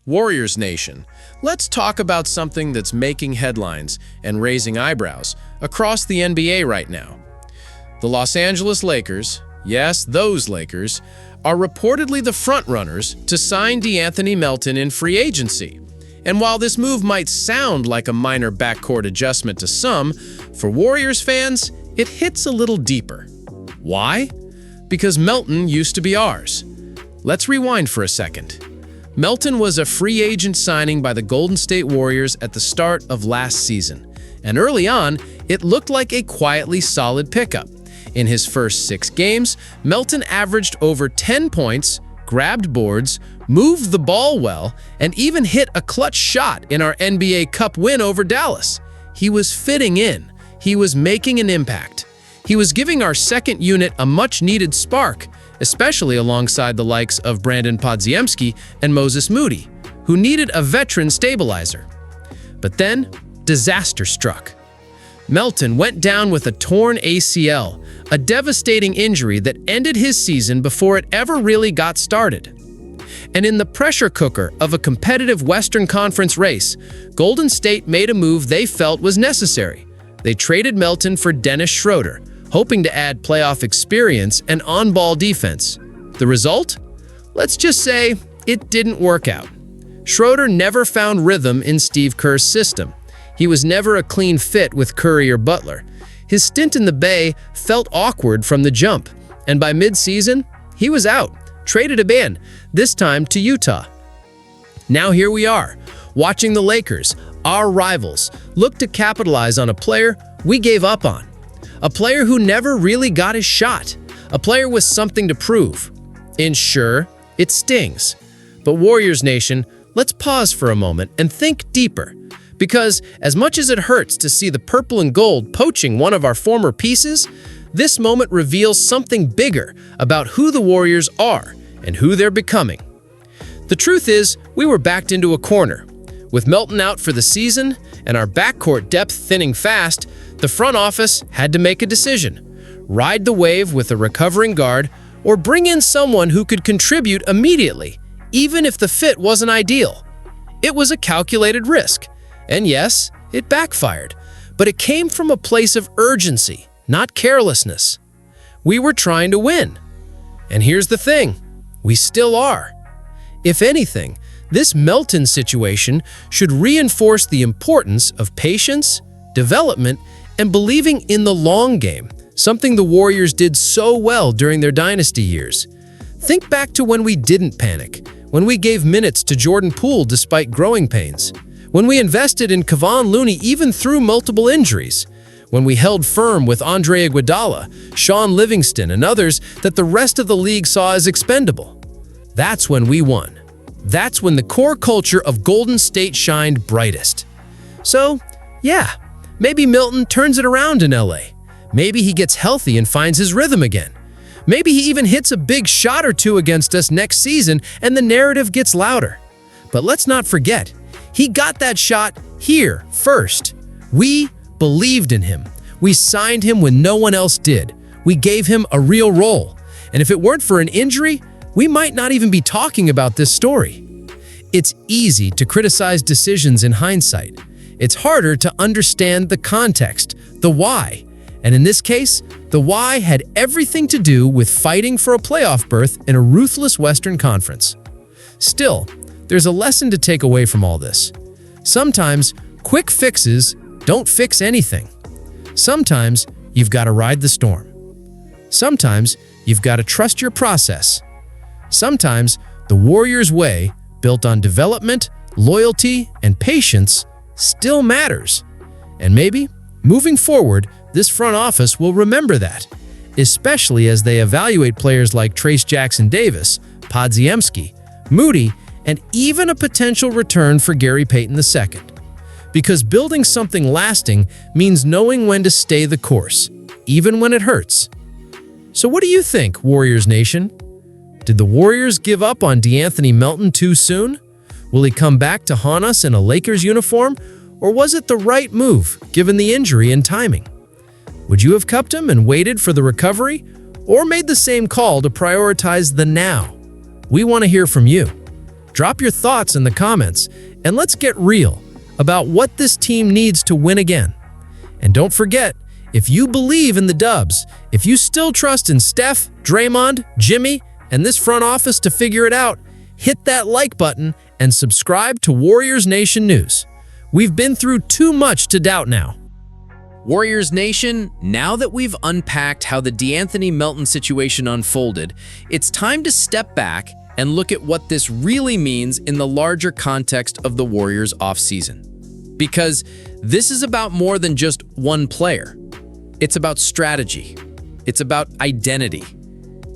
Warriors Nation, let's talk about something that's making headlines and raising eyebrows across the NBA right now. The Los Angeles Lakers, yes, those Lakers, are reportedly the frontrunners to sign De'Anthony Melton in free agency. And while this move might sound like a minor backcourt adjustment to some, for Warriors fans, it hits a little deeper. Why? Because Melton used to be ours. Let's rewind for a second. Melton was a free agent signing by the Golden State Warriors at the start of last season, and early on, it looked like a quietly solid pickup. In his first 6 games, Melton averaged over 10 points, grabbed boards, moved the ball well, and even hit a clutch shot in our NBA Cup win over Dallas. He was fitting in. He was making an impact. He was giving our second unit a much-needed spark, especially alongside the likes of Brandon Podziemski and Moses Moody, who needed a veteran stabilizer. But then, disaster struck. Melton went down with a torn ACL, a devastating injury that ended his season before it ever really got started. And in the pressure cooker of a competitive Western Conference race, Golden State made a move they felt was necessary. They traded Melton for Dennis Schroder, hoping to add playoff experience and on-ball defense. The result? Let's just say it didn't work out. Schroder never found rhythm in Steve Kerr's system. He was never a clean fit with Curry or Butler. His stint in the Bay felt awkward from the jump, and by mid-season, he was out, traded again, this time to Utah. Now here we are, watching the Lakers, our rivals, look to capitalize on a player we gave up on. A player who never really got his shot. A player with something to prove. And sure, it stings. But Warriors Nation, let's pause for a moment and think deeper. Because as much as it hurts to see the purple and gold poaching one of our former pieces, this moment reveals something bigger about who the Warriors are and who they're becoming. The truth is, we were backed into a corner. With Melton out for the season and our backcourt depth thinning fast, the front office had to make a decision: ride the wave with a recovering guard or bring in someone who could contribute immediately, even if the fit wasn't ideal. It was a calculated risk, and yes, it backfired, but it came from a place of urgency, not carelessness. We were trying to win. And here's the thing, we still are. If anything, this Melton situation should reinforce the importance of patience, development, and believing in the long game, something the Warriors did so well during their dynasty years. Think back to when we didn't panic, when we gave minutes to Jordan Poole despite growing pains, when we invested in Kevon Looney even through multiple injuries, when we held firm with Andre Iguodala, Sean Livingston, and others that the rest of the league saw as expendable. That's when we won. That's when the core culture of Golden State shined brightest. So, yeah, maybe Melton turns it around in LA. Maybe he gets healthy and finds his rhythm again. Maybe he even hits a big shot or two against us next season and the narrative gets louder. But let's not forget, he got that shot here first. We believed in him. We signed him when no one else did. We gave him a real role. And if it weren't for an injury, we might not even be talking about this story. It's easy to criticize decisions in hindsight. It's harder to understand the context, the why. And in this case, the why had everything to do with fighting for a playoff berth in a ruthless Western Conference. Still, there's a lesson to take away from all this. Sometimes, quick fixes don't fix anything. Sometimes, you've got to ride the storm. Sometimes, you've got to trust your process. Sometimes, the Warriors' way, built on development, loyalty, and patience, still matters. And maybe, moving forward, this front office will remember that, especially as they evaluate players like Trayce Jackson-Davis, Podziemski, Moody, and even a potential return for Gary Payton II. Because building something lasting means knowing when to stay the course, even when it hurts. So what do you think, Warriors Nation? Did the Warriors give up on De'Anthony Melton too soon? Will he come back to haunt us in a Lakers uniform? Or was it the right move, given the injury and timing? Would you have kept him and waited for the recovery? Or made the same call to prioritize the now? We want to hear from you. Drop your thoughts in the comments, and let's get real about what this team needs to win again. And don't forget, if you believe in the Dubs, if you still trust in Steph, Draymond, Jimmy, and this front office to figure it out, hit that like button and subscribe to Warriors Nation News. We've been through too much to doubt now. Warriors Nation, now that we've unpacked how the De'Anthony Melton situation unfolded, it's time to step back and look at what this really means in the larger context of the Warriors offseason. Because this is about more than just one player. It's about strategy. It's about identity.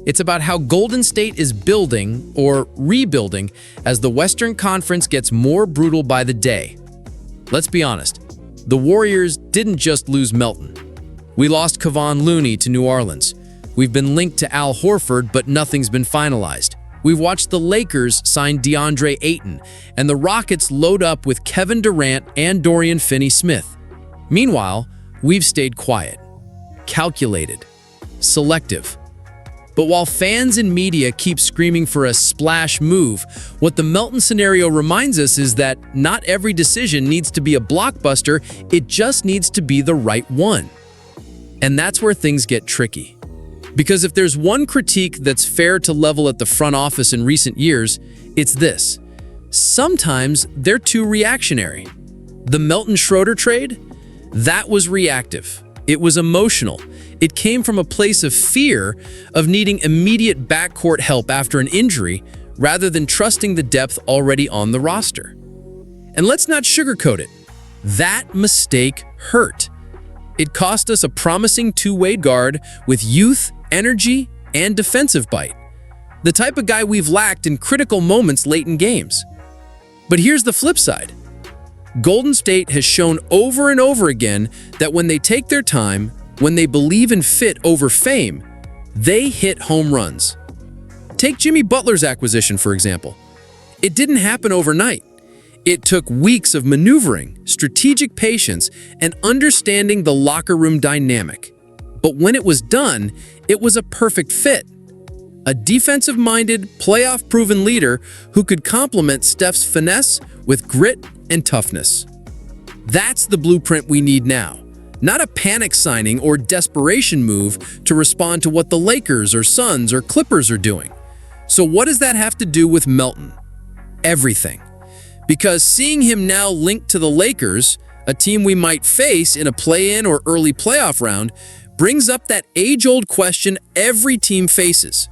It's about how Golden State is building or rebuilding as the Western Conference gets more brutal by the day. Let's be honest, the Warriors didn't just lose Melton. We lost Kevon Looney to New Orleans. We've been linked to Al Horford, but nothing's been finalized. We've watched the Lakers sign DeAndre Ayton, and the Rockets load up with Kevin Durant and Dorian Finney-Smith. Meanwhile, we've stayed quiet, calculated, selective. But while fans and media keep screaming for a splash move, what the Melton scenario reminds us is that not every decision needs to be a blockbuster, it just needs to be the right one. And that's where things get tricky. Because if there's one critique that's fair to level at the front office in recent years, it's this. Sometimes they're too reactionary. The Melton-Schroder trade? That was reactive. It was emotional. It came from a place of fear of needing immediate backcourt help after an injury rather than trusting the depth already on the roster. And let's not sugarcoat it. That mistake hurt. It cost us a promising two-way guard with youth, energy, and defensive bite. The type of guy we've lacked in critical moments late in games. But here's the flip side. Golden State has shown over and over again that when they take their time, when they believe in fit over fame, they hit home runs. Take Jimmy Butler's acquisition, for example. It didn't happen overnight. It took weeks of maneuvering, strategic patience, and understanding the locker room dynamic. But when it was done, it was a perfect fit. A defensive-minded, playoff-proven leader who could complement Steph's finesse with grit and toughness. That's the blueprint we need now. Not a panic signing or desperation move to respond to what the Lakers or Suns or Clippers are doing. So what does that have to do with Melton? Everything. Because seeing him now linked to the Lakers, a team we might face in a play-in or early playoff round, brings up that age-old question every team faces.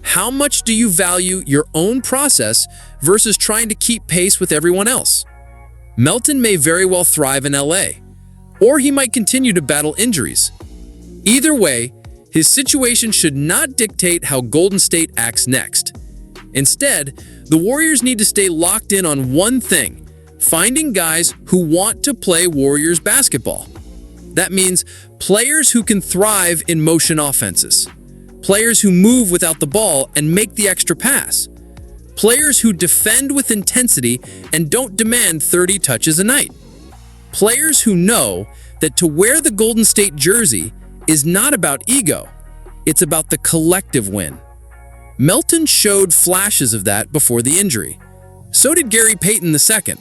How much do you value your own process versus trying to keep pace with everyone else? Melton may very well thrive in LA, or he might continue to battle injuries. Either way, his situation should not dictate how Golden State acts next. Instead, the Warriors need to stay locked in on one thing: finding guys who want to play Warriors basketball. That means players who can thrive in motion offenses, players who move without the ball and make the extra pass, players who defend with intensity and don't demand 30 touches a night, players who know that to wear the Golden State jersey is not about ego, it's about the collective win. Melton showed flashes of that before the injury. So did Gary Payton II,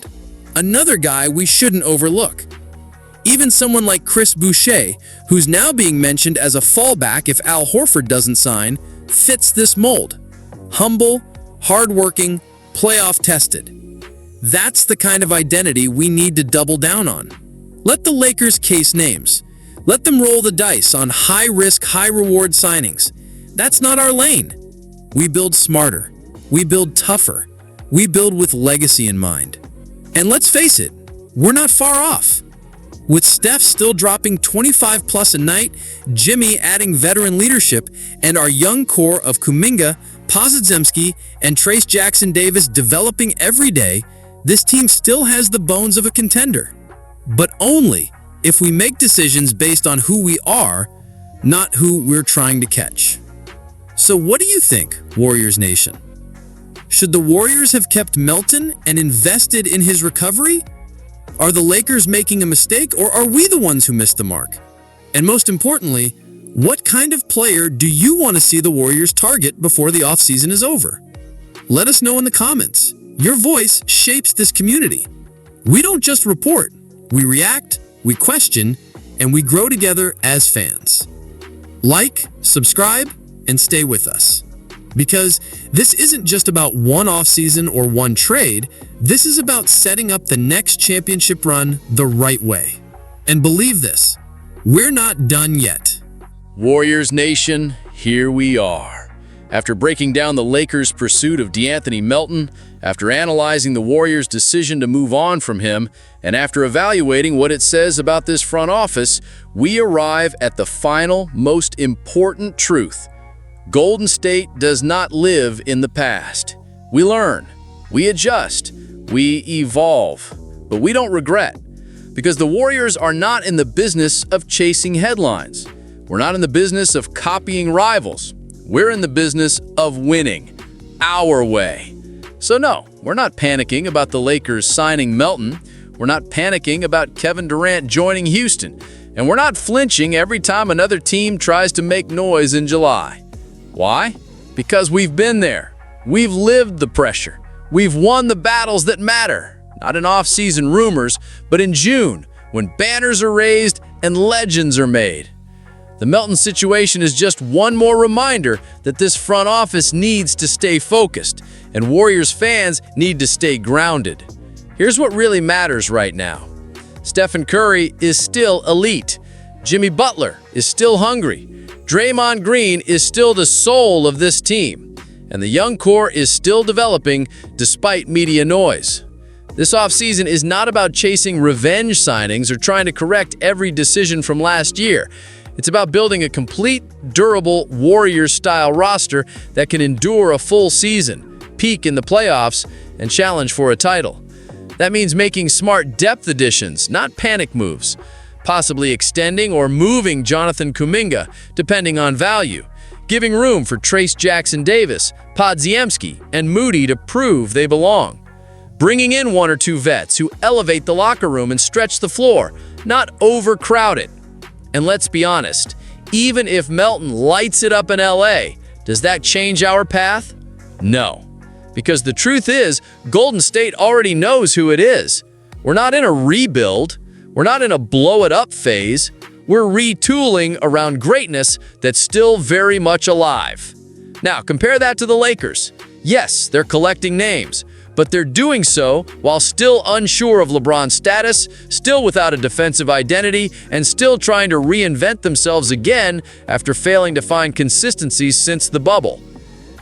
another guy we shouldn't overlook. Even someone like Chris Boucher, who's now being mentioned as a fallback if Al Horford doesn't sign, fits this mold. Humble, hardworking, playoff tested. That's the kind of identity we need to double down on. Let the Lakers case names. Let them roll the dice on high-risk, high-reward signings. That's not our lane. We build smarter. We build tougher. We build with legacy in mind. And let's face it, we're not far off. With Steph still dropping 25+ a night, Jimmy adding veteran leadership, and our young core of Kuminga, Podziemski, and Trayce Jackson-Davis developing every day, this team still has the bones of a contender. But only if we make decisions based on who we are, not who we're trying to catch. So what do you think, Warriors Nation? Should the Warriors have kept Melton and invested in his recovery? Are the Lakers making a mistake, or are we the ones who missed the mark? And most importantly, what kind of player do you want to see the Warriors target before the offseason is over? Let us know in the comments. Your voice shapes this community. We don't just report, we react, we question, and we grow together as fans. Like, subscribe, and stay with us. Because this isn't just about one offseason or one trade, this is about setting up the next championship run the right way. And believe this, we're not done yet. Warriors Nation, here we are. After breaking down the Lakers' pursuit of De'Anthony Melton, after analyzing the Warriors' decision to move on from him, and after evaluating what it says about this front office, we arrive at the final, most important truth. Golden State does not live in the past. We learn, we adjust, we evolve, but we don't regret. Because the Warriors are not in the business of chasing headlines. We're not in the business of copying rivals. We're in the business of winning, our way. So no, we're not panicking about the Lakers signing Melton. We're not panicking about Kevin Durant joining Houston. And we're not flinching every time another team tries to make noise in July. Why? Because we've been there. We've lived the pressure. We've won the battles that matter. Not in off-season rumors, but in June, when banners are raised and legends are made. The Melton situation is just one more reminder that this front office needs to stay focused, and Warriors fans need to stay grounded. Here's what really matters right now. Stephen Curry is still elite. Jimmy Butler is still hungry. Draymond Green is still the soul of this team. And the young core is still developing despite media noise. This offseason is not about chasing revenge signings or trying to correct every decision from last year. It's about building a complete, durable, Warriors-style roster that can endure a full season, peak in the playoffs, and challenge for a title. That means making smart depth additions, not panic moves. Possibly extending or moving Jonathan Kuminga, depending on value. Giving room for Trace Jackson-Davis, Podziemski, and Moody to prove they belong. Bringing in one or two vets who elevate the locker room and stretch the floor, not overcrowd it. And let's be honest, even if Melton lights it up in LA, does that change our path? No. Because the truth is, Golden State already knows who it is. We're not in a rebuild. We're not in a blow-it-up phase. We're retooling around greatness that's still very much alive. Now, compare that to the Lakers. Yes, they're collecting names, but they're doing so while still unsure of LeBron's status, still without a defensive identity, and still trying to reinvent themselves again after failing to find consistency since the bubble.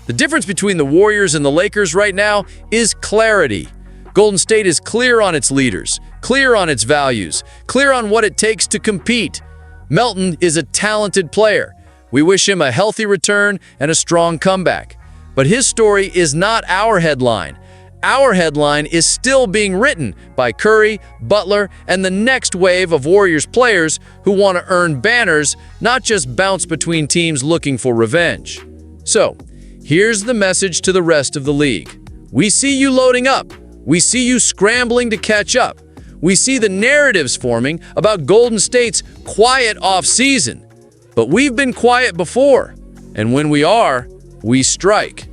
The difference between the Warriors and the Lakers right now is clarity. Golden State is clear on its leaders, clear on its values, clear on what it takes to compete. Melton is a talented player. We wish him a healthy return and a strong comeback. But his story is not our headline. Our headline is still being written by Curry, Butler, and the next wave of Warriors players who want to earn banners, not just bounce between teams looking for revenge. So, here's the message to the rest of the league. We see you loading up. We see you scrambling to catch up. We see the narratives forming about Golden State's quiet off-season. But we've been quiet before, and when we are, we strike.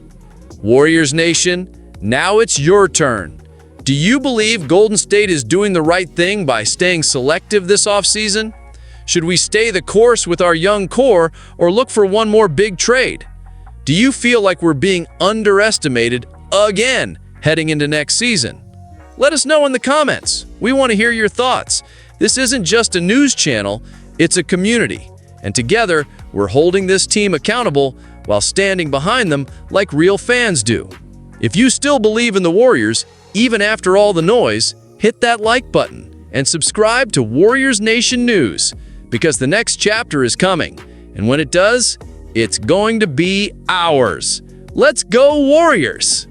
Warriors Nation, now it's your turn. Do you believe Golden State is doing the right thing by staying selective this offseason? Should we stay the course with our young core or look for one more big trade? Do you feel like we're being underestimated again heading into next season? Let us know in the comments. We want to hear your thoughts. This isn't just a news channel, it's a community. And together, we're holding this team accountable while standing behind them like real fans do. If you still believe in the Warriors, even after all the noise, hit that like button and subscribe to Warriors Nation News, because the next chapter is coming. And when it does, it's going to be ours. Let's go Warriors!